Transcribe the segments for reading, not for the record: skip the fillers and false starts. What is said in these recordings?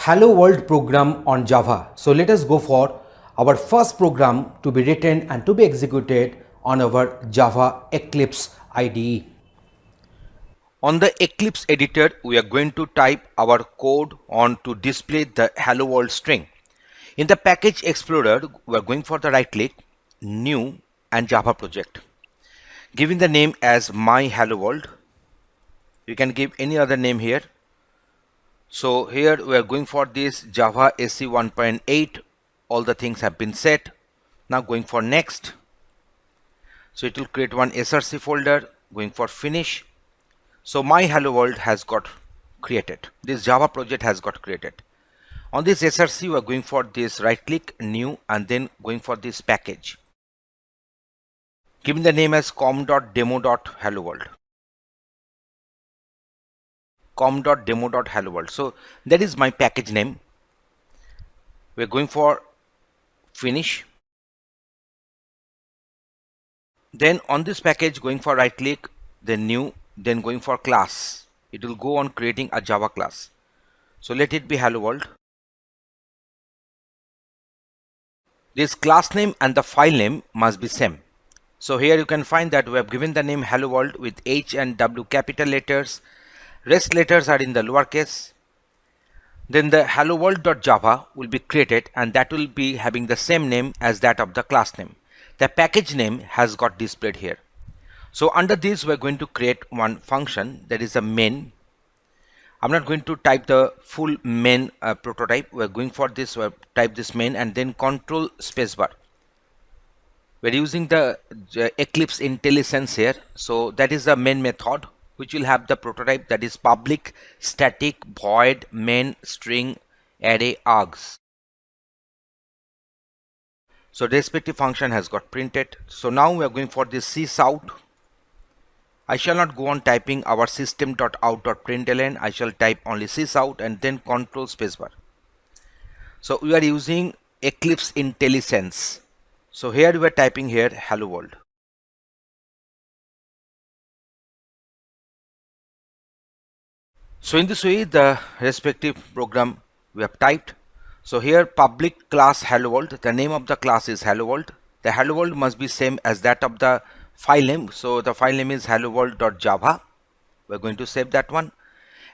Hello World program on Java. So let us go for our first program to be written and to be executed on our Java Eclipse IDE. On the Eclipse editor, we are going to type our code on to display the Hello World string. In the package explorer, we are going for the right click, new and Java project. Giving the name as my Hello World. You can give any other name here. So here we are going for this Java SE 1.8. All the things have been set. Now going for next. So it will create one src folder. Going for finish. So my Hello World has got created. This Java project has got created. On this src we are going for this right click, new, and then going for this package. Giving the name as com.demo.hello world. com.demo.hello world. So that is my package name. We're going for finish. Then on this package, going for right click, then new, then going for class. It will go on creating a Java class. So let it be Hello World. This class name and the file name must be same. So here you can find that we have given the name Hello World with H and W capital letters. Rest letters are in the lowercase. Then the hello world.java will be created, and that will be having the same name as that of the class name. The package name has got displayed here. So under this we are going to create one function, that is a main. I'm not going to type the full main prototype. We are going for this, type this main and then control spacebar. We're using the Eclipse IntelliSense here. So that is the main method, which will have the prototype, that is public static void main string array args. So the respective function has got printed. So now we are going for this sysout. I shall not go on typing our system.out.println. I shall type only sysout and then control spacebar. So we are using Eclipse IntelliSense. So here we are typing here hello world. So in this way the respective program we have typed. So here public class hello world, the name of the class is hello world. The hello world must be same as that of the file name. So the file name is hello world.java. We're going to save that one.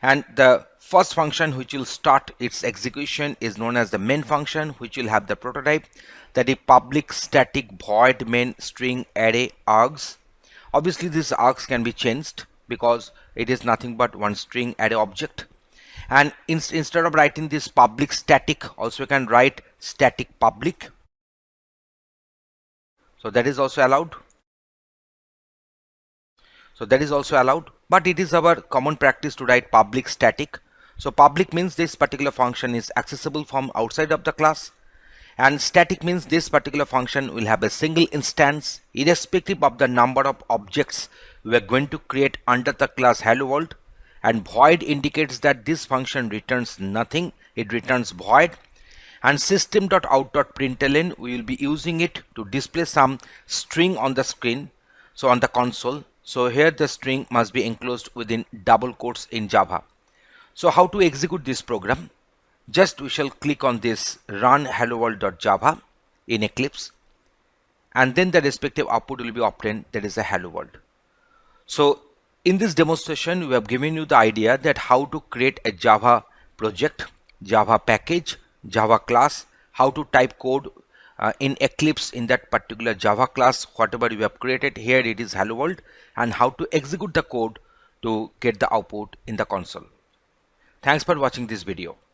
And the first function which will start its execution is known as the main function, which will have the prototype, that is public static void main string array args. Obviously this args can be changed because it is nothing but one string array object. And instead of writing this public static, also you can write static public. So that is also allowed. But it is our common practice to write public static. So public means this particular function is accessible from outside of the class, and static means this particular function will have a single instance irrespective of the number of objects we are going to create under the class hello world. And void indicates that this function returns nothing, it returns void. And system.out.println, we will be using it to display some string on the screen, so on the console. So here the string must be enclosed within double quotes in Java. So how to execute this program? Just we shall click on this run hello world.java in Eclipse, and then the respective output will be obtained, that is a hello world. So in this demonstration we have given you the idea that how to create a Java project, Java package, Java class, how to type code in Eclipse in that particular Java class, whatever you have created. Here it is hello world, and how to execute the code to get the output in the console. Thanks for watching this video.